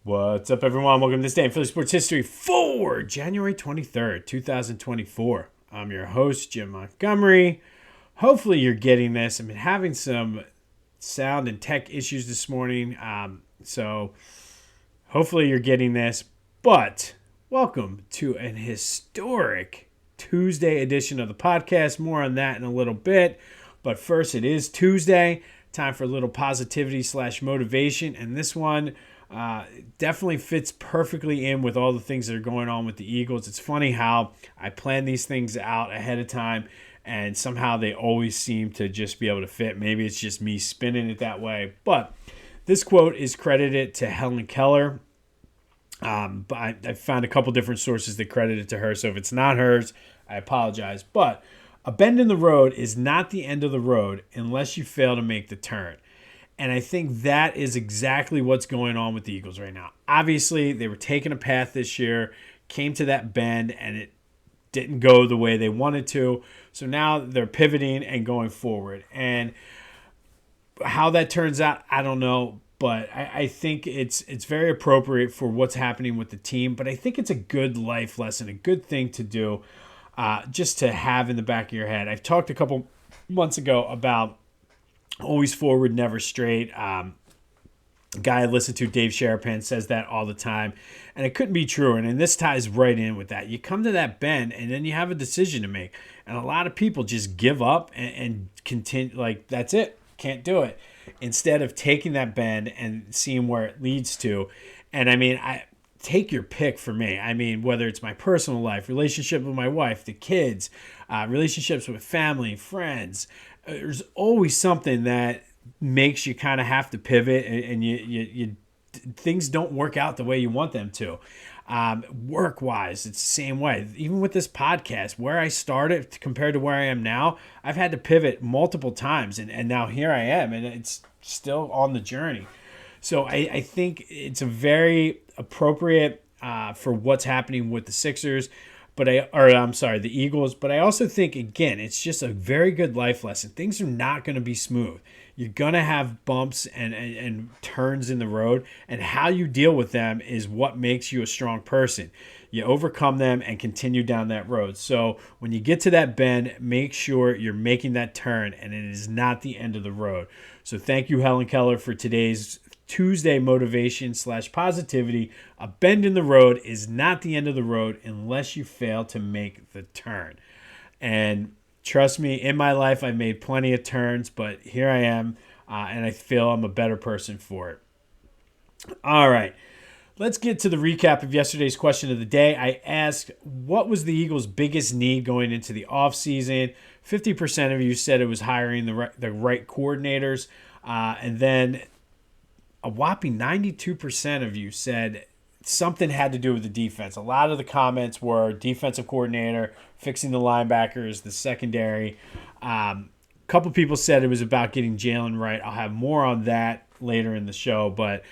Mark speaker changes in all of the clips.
Speaker 1: What's up, everyone? Welcome to this day in Philly sports history for January 23rd, 2024. I'm your host, Jim Montgomery. Hopefully you're getting this. I've been having some sound and tech issues this morning, so hopefully you're getting this. But welcome to an historic Tuesday edition of the podcast. More on that in a little bit. But first, it is Tuesday. Time for a little positivity / motivation. And this one definitely fits perfectly in with all the things that are going on with the Eagles. It's funny how I plan these things out ahead of time, and somehow they always seem to just be able to fit. Maybe it's just me spinning it that way. But this quote is credited to Helen Keller. But I found a couple different sources that credit it to her. So if it's not hers, I apologize. But a bend in the road is not the end of the road unless you fail to make the turn. And I think that is exactly what's going on with the Eagles right now. Obviously, they were taking a path this year, came to that bend, and it didn't go the way they wanted to. So now they're pivoting and going forward. And how that turns out, I don't know. But I think it's very appropriate for what's happening with the team. But I think it's a good life lesson, a good thing to do, just to have in the back of your head. I've talked a couple months ago about always forward, never straight. Guy I listen to, Dave Sharapan, says that all the time. And it couldn't be truer. And this ties right in with that. You come to that bend, and then you have a decision to make. And a lot of people just give up and continue, like, that's it. Can't do it. Instead of taking that bend and seeing where it leads to. And, I mean, I take your pick for me. I mean, whether it's my personal life, relationship with my wife, the kids, relationships with family, friends, there's always something that makes you kind of have to pivot, and you things don't work out the way you want them to. Work-wise, it's the same way. Even with this podcast, where I started compared to where I am now, I've had to pivot multiple times, and now here I am, and it's still on the journey. So I think it's a very appropriate for what's happening with the Sixers. The Eagles. But I also think, again, it's just a very good life lesson. Things are not going to be smooth. You're going to have bumps and turns in the road, and how you deal with them is what makes you a strong person. You overcome them and continue down that road. So when you get to that bend, make sure you're making that turn, and it is not the end of the road. So thank you, Helen Keller, for today's Tuesday motivation / positivity. A bend in the road is not the end of the road unless you fail to make the turn. And trust me, in my life, I've made plenty of turns, but here I am, and I feel I'm a better person for it. All right, let's get to the recap of yesterday's question of the day. I asked, what was the Eagles' biggest need going into the offseason? 50% of you said it was hiring the right coordinators, and then a whopping 92% of you said something had to do with the defense. A lot of the comments were defensive coordinator, fixing the linebackers, the secondary. A couple people said it was about getting Jalen right. I'll have more on that later in the show. But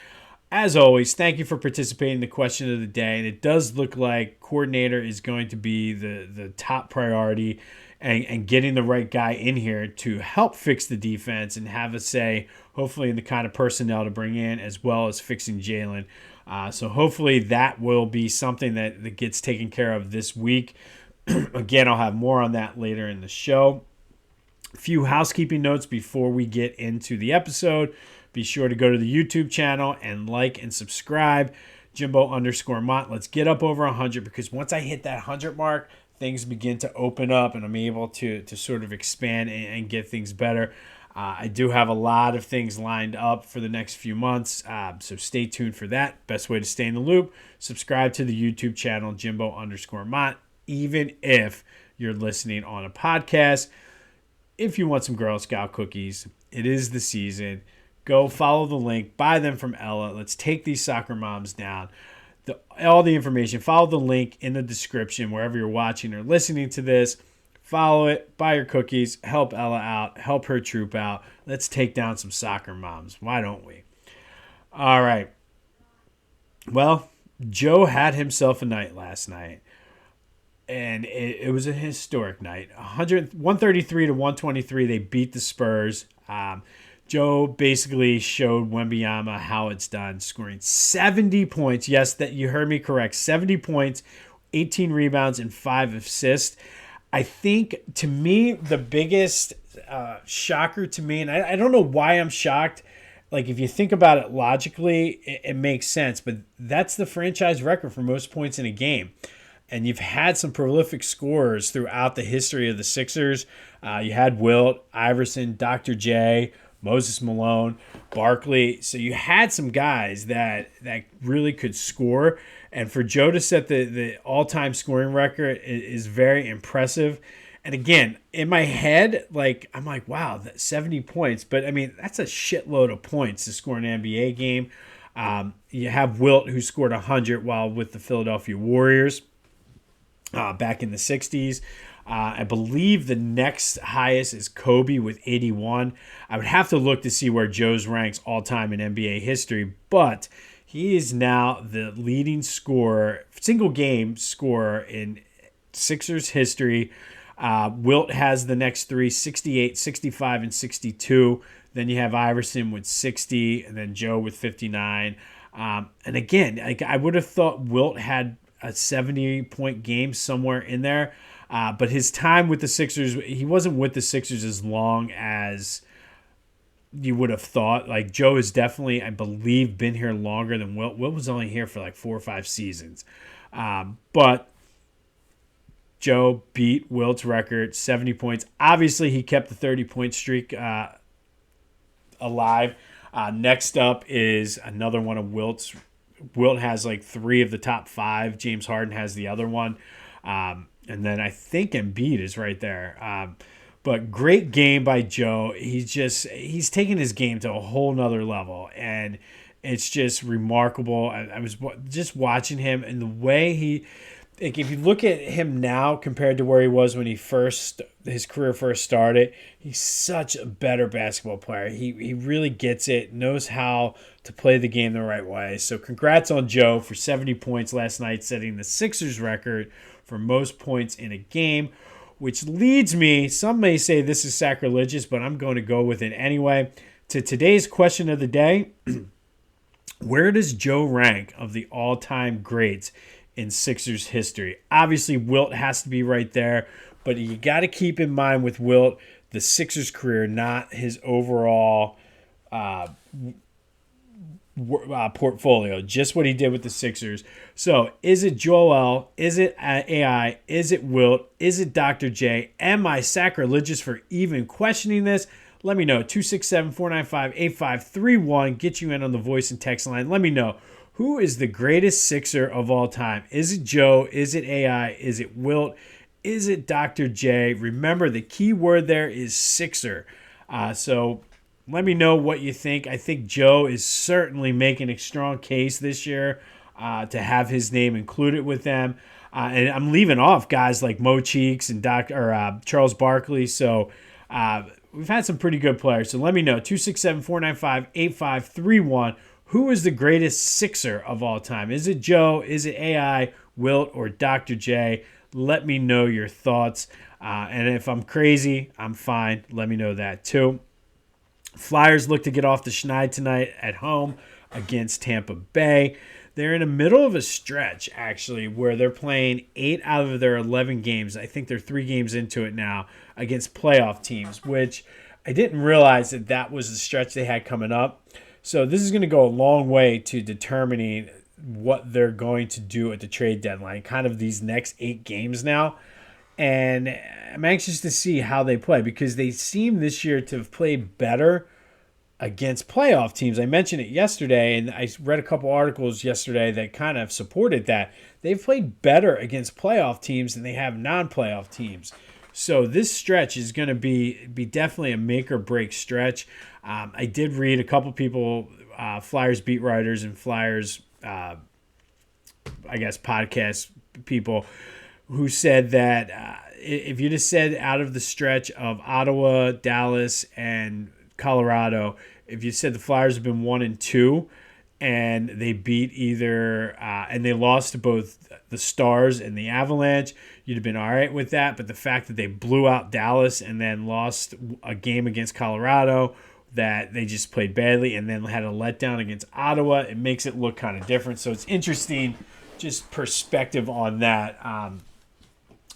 Speaker 1: as always, thank you for participating in the question of the day. And it does look like coordinator is going to be the top priority, and getting the right guy in here to help fix the defense and have a say, hopefully, in the kind of personnel to bring in, as well as fixing Jalen. So hopefully that will be something that gets taken care of this week. Again, I'll have more on that later in the show. A few housekeeping notes before we get into the episode. Be sure to go to the YouTube channel and like and subscribe. Jimbo_Mont. Let's get up over 100, because once I hit that 100 mark, things begin to open up and I'm able to sort of expand and get things better. I do have a lot of things lined up for the next few months, so stay tuned for that. Best way to stay in the loop, subscribe to the YouTube channel, Jimbo_Mont, even if you're listening on a podcast. If you want some Girl Scout cookies, it is the season. Go follow the link, buy them from Ella. Let's take these soccer moms down. All the information, follow the link in the description wherever you're watching or listening to this. Follow it, buy your cookies, help Ella out, help her troop out. Let's take down some soccer moms. Why don't we? All right. Well, Joe had himself a night last night, and it was a historic night. 133 to 123, they beat the Spurs. Joe basically showed Wembanyama how it's done, scoring 70 points. Yes, that you heard me correct. 70 points, 18 rebounds, and 5 assists. I think, to me, the biggest shocker to me, and I don't know why I'm shocked. Like, if you think about it logically, it makes sense. But that's the franchise record for most points in a game. And you've had some prolific scorers throughout the history of the Sixers. You had Wilt, Iverson, Dr. J, Moses Malone, Barkley. So you had some guys that really could score. And for Joe to set the all-time scoring record is very impressive. And again, in my head, I'm like, wow, that's 70 points. But, I mean, that's a shitload of points to score an NBA game. You have Wilt, who scored 100 while with the Philadelphia Warriors back in the 60s. I believe the next highest is Kobe with 81. I would have to look to see where Joe's ranks all-time in NBA history. But he is now the leading scorer, single-game scorer in Sixers history. Wilt has the next three, 68, 65, and 62. Then you have Iverson with 60, and then Joe with 59. And again, I would have thought Wilt had a 70-point game somewhere in there. But his time with the Sixers, he wasn't with the Sixers as long as you would have thought. Like, Joe has definitely, I believe, been here longer than Wilt. Wilt was only here for like 4 or 5 seasons. But Joe beat Wilt's record, 70 points. Obviously, he kept the 30-point streak alive. Next up is another one of Wilt's. Wilt has like 3 of the top 5. James Harden has the other one. And then I think Embiid is right there. But great game by Joe. He's taking his game to a whole nother level. And it's just remarkable. I was just watching him and the way if you look at him now compared to where he was when his career first started, he's such a better basketball player. He really gets it, knows how to play the game the right way. So congrats on Joe for 70 points last night, setting the Sixers record for most points in a game, which leads me, some may say this is sacrilegious, but I'm going to go with it anyway, to today's question of the day. Where does Joe rank of the all-time greats in Sixers history? Obviously, Wilt has to be right there, but you got to keep in mind with Wilt, the Sixers career, not his overall portfolio, just what he did with the Sixers. So is it Joel? Is it AI? Is it Wilt? Is it Dr. J? Am I sacrilegious for even questioning this? Let me know. 267-495-8531. Get you in on the voice and text line. Let me know. Who is the greatest Sixer of all time? Is it Joe? Is it AI? Is it Wilt? Is it Dr. J? Remember, the key word there is Sixer. So let me know what you think. I think Joe is certainly making a strong case this year to have his name included with them. And I'm leaving off guys like Mo Cheeks and Charles Barkley. So we've had some pretty good players. So let me know. 267-495-8531. Who is the greatest Sixer of all time? Is it Joe? Is it AI, Wilt, or Dr. J? Let me know your thoughts. And if I'm crazy, I'm fine. Let me know that too. Flyers look to get off the schneid tonight at home against Tampa Bay. They're in the middle of a stretch, actually, where they're playing 8 out of their 11 games. I think they're 3 games into it now against playoff teams, which I didn't realize that was the stretch they had coming up. So this is going to go a long way to determining what they're going to do at the trade deadline, kind of these next 8 games now. And I'm anxious to see how they play because they seem this year to have played better against playoff teams. I mentioned it yesterday, and I read a couple articles yesterday that kind of supported that. They've played better against playoff teams than they have non-playoff teams. So this stretch is going to be definitely a make-or-break stretch. I did read a couple people, Flyers beat writers and Flyers, podcast people, who said that if you just said out of the stretch of Ottawa, Dallas, and Colorado, if you said the Flyers have been 1-2 and they beat and they lost to both the Stars and the Avalanche, you'd have been all right with that. But the fact that they blew out Dallas and then lost a game against Colorado, that they just played badly and then had a letdown against Ottawa. It makes it look kind of different. So it's interesting, just perspective on that.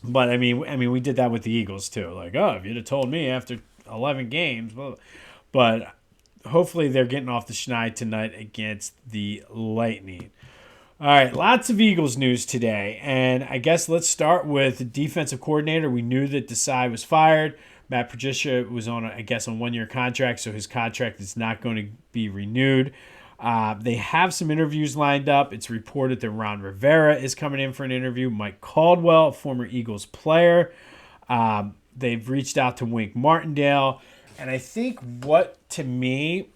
Speaker 1: But I mean, we did that with the Eagles too. Like, oh, if you'd have told me after 11 games, well, but hopefully they're getting off the schneid tonight against the Lightning. All right, lots of Eagles news today, and I guess let's start with the defensive coordinator. We knew that Desai was fired. Matt Patricia was on, a 1-year contract, so his contract is not going to be renewed. They have some interviews lined up. It's reported that Ron Rivera is coming in for an interview. Mike Caldwell, a former Eagles player. They've reached out to Wink Martindale. And I think to me,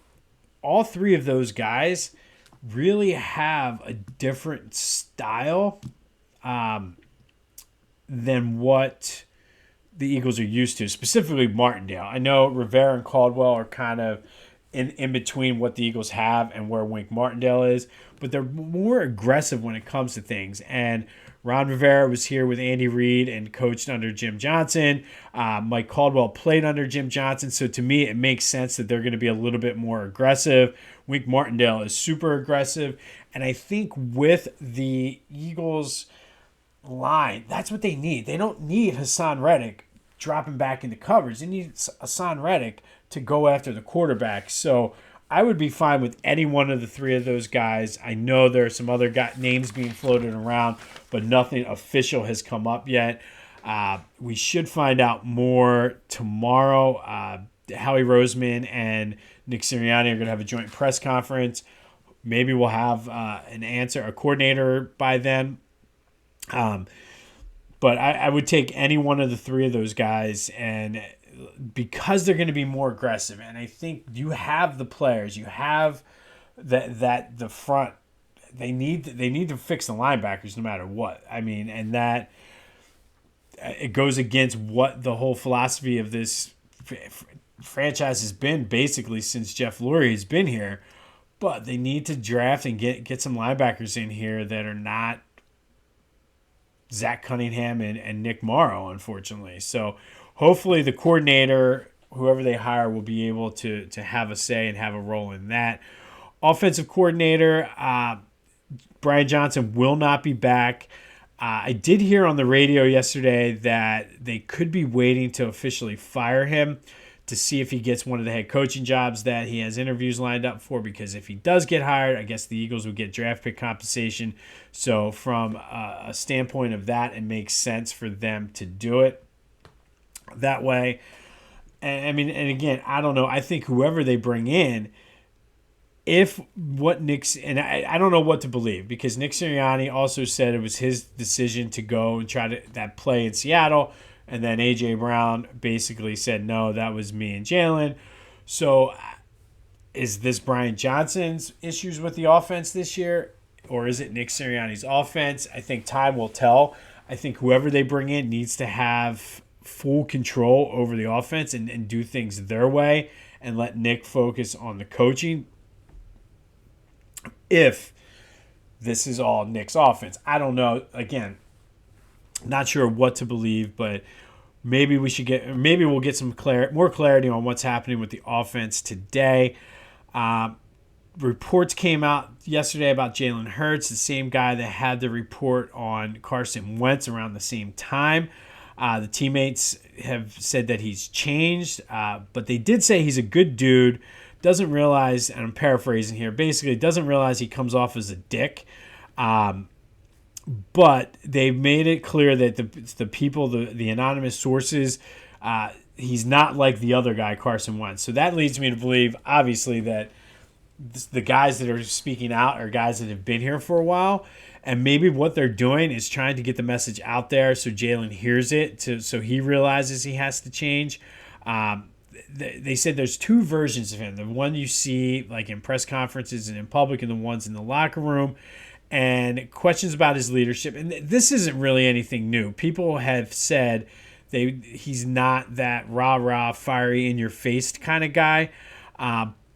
Speaker 1: all three of those guys really have a different style than what the Eagles are used to, specifically Martindale. I know Rivera and Caldwell are kind of in between what the Eagles have and where Wink Martindale is, but they're more aggressive when it comes to things. And Ron Rivera was here with Andy Reid and coached under Jim Johnson. Mike Caldwell played under Jim Johnson. So to me, it makes sense that they're going to be a little bit more aggressive. Wink Martindale is super aggressive. And I think with the Eagles line, that's what they need. They don't need Hassan Reddick dropping back into coverage. They need Hassan Reddick to go after the quarterback. So I would be fine with any one of the three of those guys. I know there are some other names being floated around, but nothing official has come up yet. We should find out more tomorrow. Howie Roseman and Nick Sirianni are going to have a joint press conference. Maybe we'll have a coordinator by then. But I would take any one of the three of those guys, and because they're going to be more aggressive, and I think you have the players, you have that the front. They need to fix the linebackers no matter what. I mean, and that it goes against what the whole philosophy of this franchise has been basically since Jeff Lurie has been here. But they need to draft and get some linebackers in here that are not Zach Cunningham and Nick Morrow, unfortunately. So hopefully the coordinator, whoever they hire, will be able to have a say and have a role in that. Offensive coordinator, Brian Johnson will not be back. I did hear on the radio yesterday that they could be waiting to officially fire him to see if he gets one of the head coaching jobs that he has interviews lined up for, because if he does get hired, I guess the Eagles would get draft pick compensation. So from a standpoint of that, it makes sense for them to do it that way. And again, I don't know. I think whoever they bring in, I don't know what to believe, because Nick Sirianni also said it was his decision to go and try that play in Seattle. And then A.J. Brown basically said, no, that was me and Jalen. So is this Brian Johnson's issues with the offense this year, or is it Nick Sirianni's offense? I think time will tell. I think whoever they bring in needs to have full control over the offense and do things their way and let Nick focus on the coaching. If this is all Nick's offense, I don't know. Again, not sure what to believe, but maybe we'll get some more clarity on what's happening with the offense today. Reports came out yesterday about Jalen Hurts, the same guy that had the report on Carson Wentz around the same time. The teammates have said that he's changed, but they did say he's a good dude. Doesn't realize, and I'm paraphrasing here, basically doesn't realize he comes off as a dick. But they made it clear that the people, the anonymous sources, he's not like the other guy, Carson Wentz. So that leads me to believe, obviously, that the guys that are speaking out are guys that have been here for a while. And maybe what they're doing is trying to get the message out there so Jalen hears it, so he realizes he has to change. They said there's two versions of him. The one you see like in press conferences and in public, and the ones in the locker room. And questions about his leadership. And this isn't really anything new. People have said he's not that rah-rah, fiery, in-your-face kind of guy.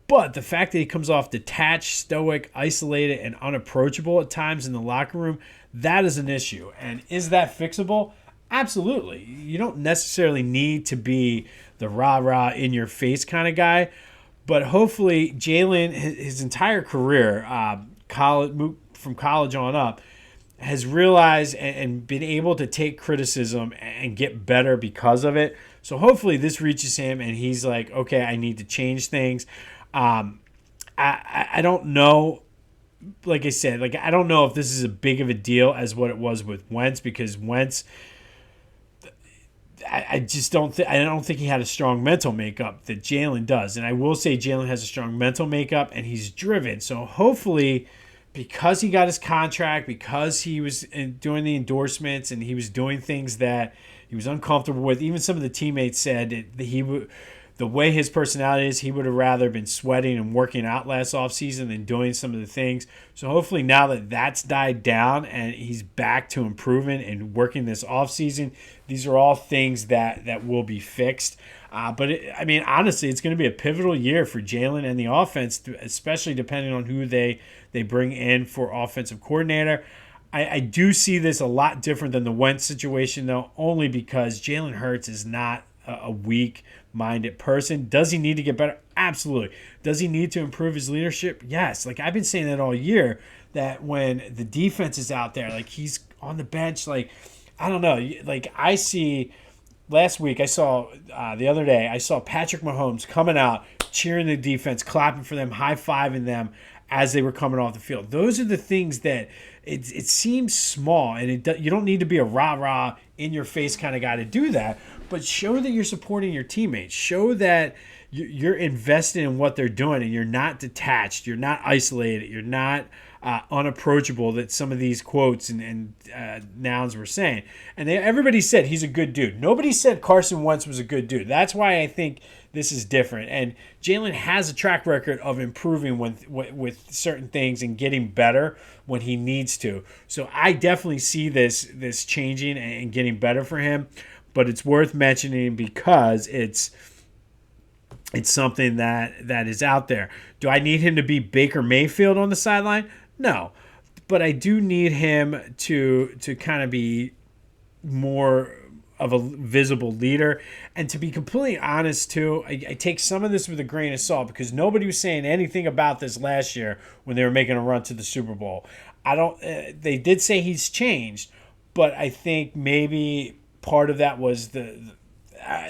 Speaker 1: But the fact that he comes off detached, stoic, isolated, and unapproachable at times in the locker room, that is an issue. And is that fixable? Absolutely. You don't necessarily need to be the rah-rah, in-your-face kind of guy. But hopefully, Jalen, his entire career, from college on up, has realized and been able to take criticism and get better because of it. So hopefully this reaches him and he's like, okay, I need to change things. I don't know. Like I said, I don't know if this is as big of a deal as what it was with Wentz, because Wentz, I just don't think he had a strong mental makeup that Jalen does. And I will say Jalen has a strong mental makeup and he's driven. So hopefully, because he got his contract, because he was doing the endorsements and he was doing things that he was uncomfortable with, even some of the teammates said that the way his personality is, he would have rather been sweating and working out last offseason than doing some of the things. So hopefully now that that's died down and he's back to improving and working this offseason, these are all things that will be fixed. Honestly, it's going to be a pivotal year for Jalen and the offense, especially depending on who they bring in for offensive coordinator. I do see this a lot different than the Wentz situation, though, only because Jalen Hurts is not a weak-minded person. Does he need to get better? Absolutely. Does he need to improve his leadership? Yes. I've been saying that all year, that when the defense is out there, he's on the bench, I don't know. I see last week, the other day, I saw Patrick Mahomes coming out, cheering the defense, clapping for them, high-fiving them as they were coming off the field. Those are the things that it seems small, and you don't need to be a rah-rah, in-your-face kind of guy to do that, but show that you're supporting your teammates. Show that you're invested in what they're doing and you're not detached. You're not isolated. You're not unapproachable, that some of these quotes and nouns were saying. And everybody said he's a good dude. Nobody said Carson Wentz was a good dude. That's why I think this is different. And Jalen has a track record of improving with certain things and getting better when he needs to. So I definitely see this changing and getting better for him. But it's worth mentioning because it's something that is out there. Do I need him to be Baker Mayfield on the sideline? No. But I do need him to kind of be more of a visible leader. And to be completely honest, too, I take some of this with a grain of salt, because nobody was saying anything about this last year when they were making a run to the Super Bowl. They did say he's changed, but I think maybe part of that was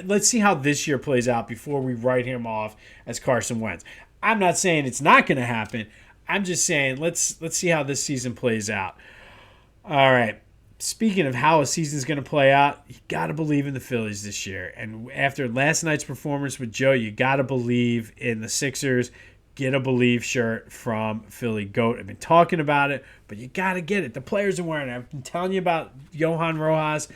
Speaker 1: let's see how this year plays out before we write him off as Carson Wentz. I'm not saying it's not going to happen. I'm just saying let's see how this season plays out. All right. Speaking of how a season's going to play out, you got to believe in the Phillies this year. And after last night's performance with Joe, you got to believe in the Sixers. Get a Believe shirt from Philly Goat. I've been talking about it, but you got to get it. The players are wearing it. I've been telling you about Johan Rojas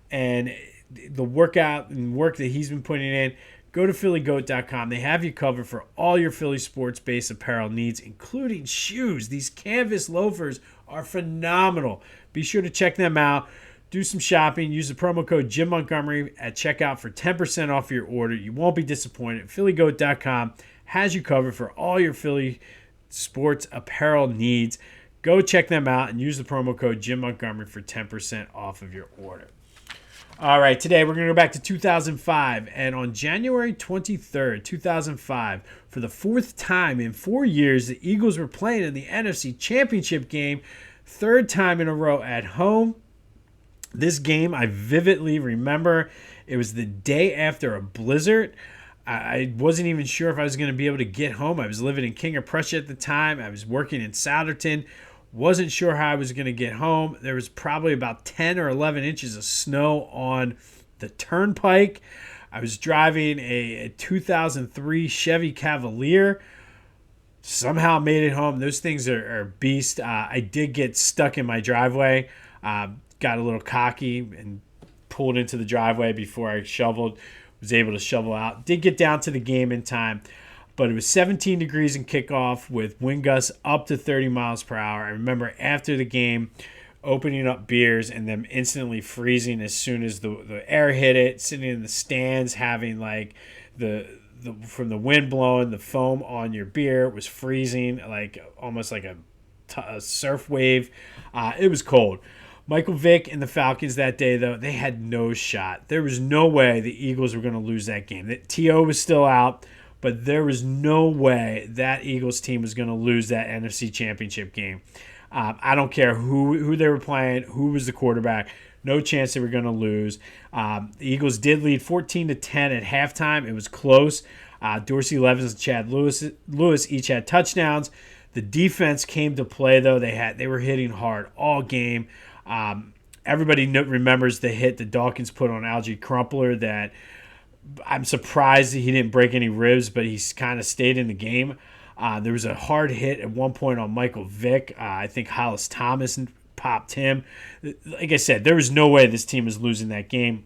Speaker 1: and the workout and work that he's been putting in. Go to phillygoat.com. They have you covered for all your Philly sports-based apparel needs, including shoes. These canvas loafers are phenomenal. Be sure to check them out. Do some shopping. Use the promo code Jim Montgomery at checkout for 10% off your order. You won't be disappointed. phillygoat.com has you covered for all your Philly sports apparel needs. Go check them out and use the promo code Jim Montgomery for 10% off of your order. All right, today we're going to go back to 2005, and on January 23rd, 2005, for the fourth time in 4 years, the Eagles were playing in the NFC Championship game, third time in a row at home. This game I vividly remember. It was the day after a blizzard. I wasn't even sure if I was going to be able to get home. I was living in King of Prussia at the time. I was working in Souderton. Wasn't sure how I was going to get home. There was probably about 10 or 11 inches of snow on the turnpike. I was driving a 2003 Chevy Cavalier. Somehow made it home. Those things are beast. I did get stuck in my driveway. Got a little cocky and pulled into the driveway before I shoveled. Was able to shovel out. Did get down to the game in time. But it was 17 degrees in kickoff with wind gusts up to 30 miles per hour. I remember after the game opening up beers and them instantly freezing as soon as the air hit it, sitting in the stands having like the from the wind blowing, the foam on your beer was freezing, like almost like a surf wave. It was cold. Michael Vick and the Falcons that day, though, they had no shot. There was no way the Eagles were going to lose that game. T.O. was still out. but there was no way that Eagles team was going to lose that NFC Championship game. I don't care who they were playing, who was the quarterback. No chance they were going to lose. The Eagles did lead 14-10 at halftime. It was close. Dorsey Levens and Chad Lewis each had touchdowns. The defense came to play, though. They were hitting hard all game. Everybody remembers the hit that Dawkins put on Algie Crumpler that I'm surprised that he didn't break any ribs, but he's kind of stayed in the game. There was a hard hit at one point on Michael Vick. I think Hollis Thomas popped him. Like I said, there was no way this team was losing that game.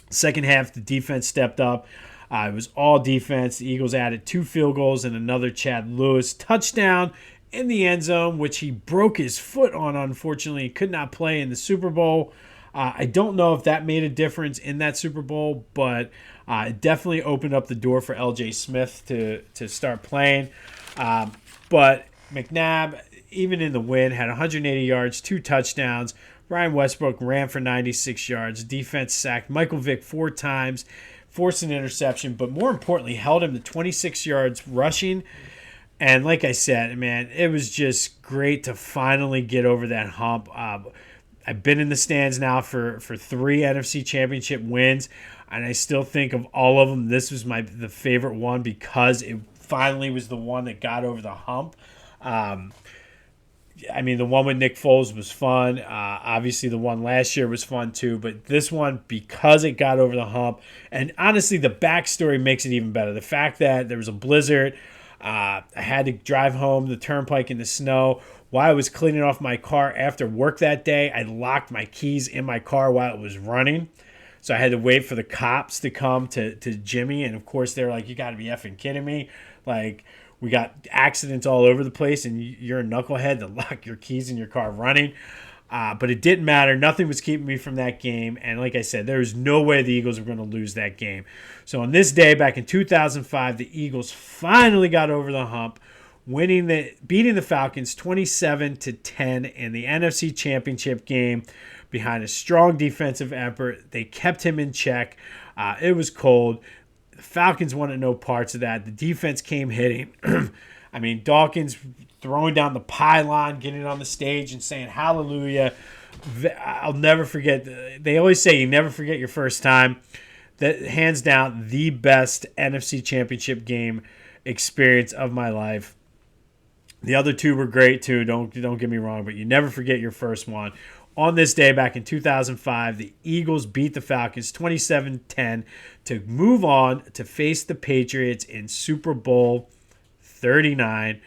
Speaker 1: Second half, the defense stepped up. It was all defense. The Eagles added 2 field goals and another Chad Lewis touchdown in the end zone, which he broke his foot on, unfortunately. He could not play in the Super Bowl. I don't know if that made a difference in that Super Bowl, but it definitely opened up the door for L.J. Smith to start playing. But McNabb, even in the win, had 180 yards, 2 touchdowns. Ryan Westbrook ran for 96 yards. Defense sacked Michael Vick 4 times, forced an interception, but more importantly, held him to 26 yards rushing. And like I said, man, it was just great to finally get over that hump. I've been in the stands now for 3 NFC Championship wins, and I still think of all of them, this was the favorite one because it finally was the one that got over the hump. I mean, the one with Nick Foles was fun. Obviously, the one last year was fun too. But this one, because it got over the hump, and honestly, the backstory makes it even better. The fact that there was a blizzard, I had to drive home the turnpike in the snow. While I was cleaning off my car after work that day, I locked my keys in my car while it was running. So I had to wait for the cops to come to Jimmy. And, of course, they're like, you got to be effing kidding me. Like, we got accidents all over the place, and you're a knucklehead to lock your keys in your car running. But it didn't matter. Nothing was keeping me from that game. And like I said, there was no way the Eagles were going to lose that game. So on this day, back in 2005, the Eagles finally got over the hump, beating the Falcons 27-10 in the NFC Championship game behind a strong defensive effort. They kept him in check. It was cold. The Falcons wanted no parts of that. The defense came hitting. I mean, Dawkins throwing down the pylon, getting on the stage and saying hallelujah. I'll never forget. They always say you never forget your first time. That hands down the best NFC Championship game experience of my life. The other 2 were great too. Don't get me wrong, but you never forget your first one. On this day back in 2005, the Eagles beat the Falcons 27-10 to move on to face the Patriots in Super Bowl XXXIX.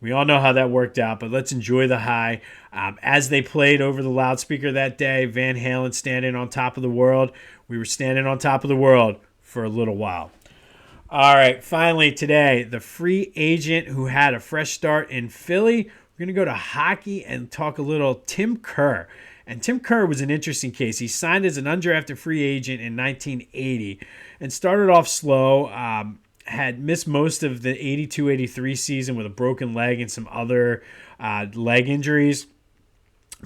Speaker 1: We all know how that worked out, but let's enjoy the high. As they played over the loudspeaker that day, Van Halen standing on top of the world. We were standing on top of the world for a little while. All right, finally today, the free agent who had a fresh start in Philly. We're going to go to hockey and talk a little Tim Kerr. And Tim Kerr was an interesting case. He signed as an undrafted free agent in 1980 and started off slow. Had missed most of the 82-83 season with a broken leg and some other leg injuries.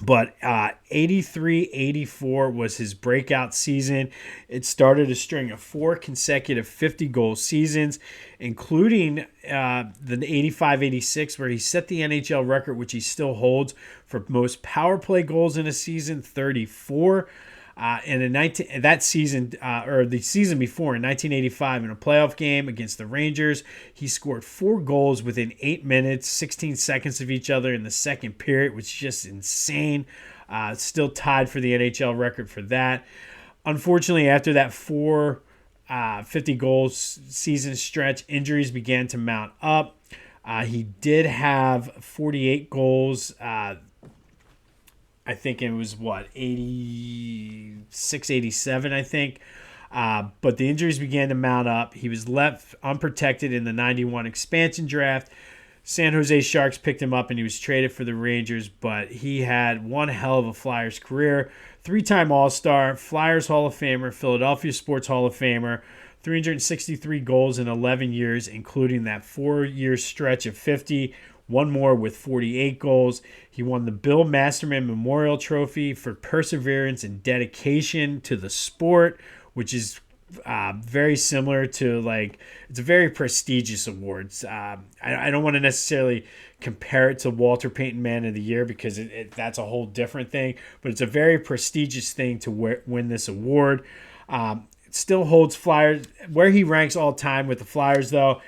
Speaker 1: But 83-84 was his breakout season. It started a string of 4 consecutive 50-goal seasons, including the 85-86, where he set the NHL record, which he still holds, for most power play goals in a season, 34. And in the season before, in 1985, in a playoff game against the Rangers, he scored 4 goals within 8 minutes, 16 seconds of each other in the second period, which is just insane. Still tied for the NHL record for that. Unfortunately, after that 50 goals season stretch, injuries began to mount up. He did have 48 goals. I think it was, 86, 87, I think. But the injuries began to mount up. He was left unprotected in the 91 expansion draft. San Jose Sharks picked him up and he was traded for the Rangers, but he had one hell of a Flyers career. 3-time All-Star, Flyers Hall of Famer, Philadelphia Sports Hall of Famer, 363 goals in 11 years, including that 4-year stretch of 50, one more with 48 goals. He won the Bill Masterman Memorial Trophy for perseverance and dedication to the sport, which is very similar to it's a very prestigious awards. I don't want to necessarily compare it to Walter Payton Man of the Year because that's a whole different thing, but it's a very prestigious thing to win this award. It still holds Flyers where he ranks all time with the Flyers though.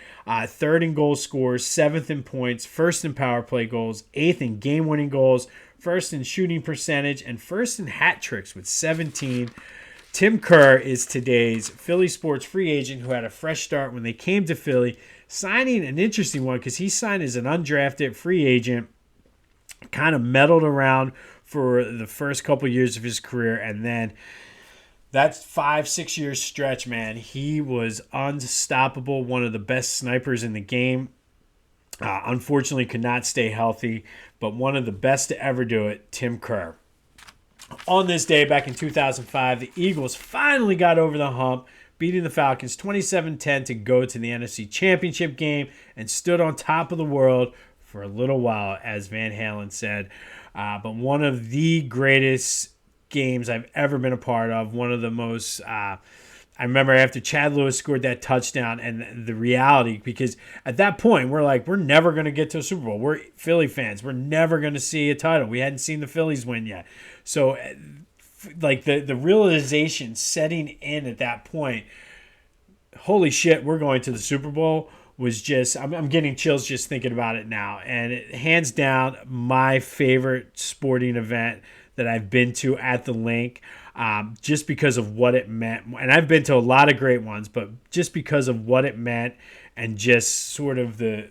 Speaker 1: Third in goal scores, seventh in points, first in power play goals, eighth in game-winning goals, first in shooting percentage, and first in hat tricks with 17. Tim Kerr is today's Philly sports free agent who had a fresh start when they came to Philly, signing an interesting one because he signed as an undrafted free agent, kind of meddled around for the first couple years of his career, and then that 5-6 year stretch, man, he was unstoppable, one of the best snipers in the game. Unfortunately, could not stay healthy, but one of the best to ever do it, Tim Kerr. On this day, back in 2005, the Eagles finally got over the hump, beating the Falcons 27-10 to go to the NFC Championship game and stood on top of the world for a little while, as Van Halen said. But one of the greatest games I've ever been a part of, one of the most... I remember after Chad Lewis scored that touchdown and the reality, because at that point, we're never going to get to a Super Bowl. We're Philly fans. We're never going to see a title. We hadn't seen the Phillies win yet. So, the realization setting in at that point, holy shit, we're going to the Super Bowl, was just, I'm getting chills just thinking about it now. And it, hands down, my favorite sporting event that I've been to at the Link. Just because of what it meant. And I've been to a lot of great ones, but just because of what it meant and just sort of the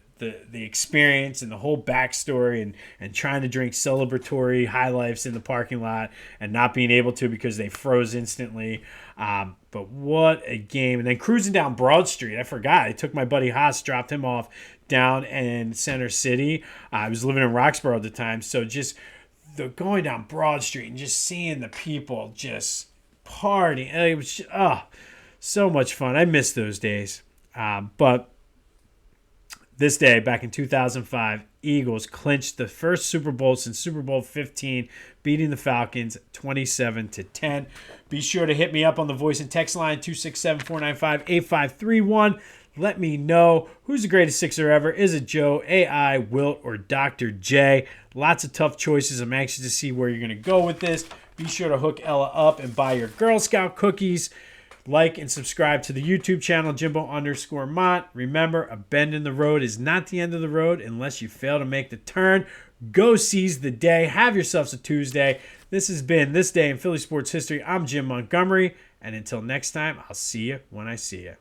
Speaker 1: experience and the whole backstory and trying to drink celebratory High Lifes in the parking lot and not being able to because they froze instantly. But what a game. And then cruising down Broad Street. I forgot. I took my buddy Haas, dropped him off down in Center City. I was living in Roxborough at the time. So just going down Broad Street and just seeing the people just partying. It was just, so much fun. I miss those days. But this day, back in 2005, Eagles clinched the first Super Bowl since Super Bowl XV, beating the Falcons 27-10. Be sure to hit me up on the voice and text line 267-495-8531. Let me know who's the greatest Sixer ever. Is it Joe, AI, Wilt, or Dr. J? Lots of tough choices. I'm anxious to see where you're going to go with this. Be sure to hook Ella up and buy your Girl Scout cookies. Like and subscribe to the YouTube channel, Jimbo_Mont. Remember, a bend in the road is not the end of the road unless you fail to make the turn. Go seize the day. Have yourselves a Tuesday. This has been This Day in Philly Sports History. I'm Jim Montgomery. And until next time, I'll see you when I see you.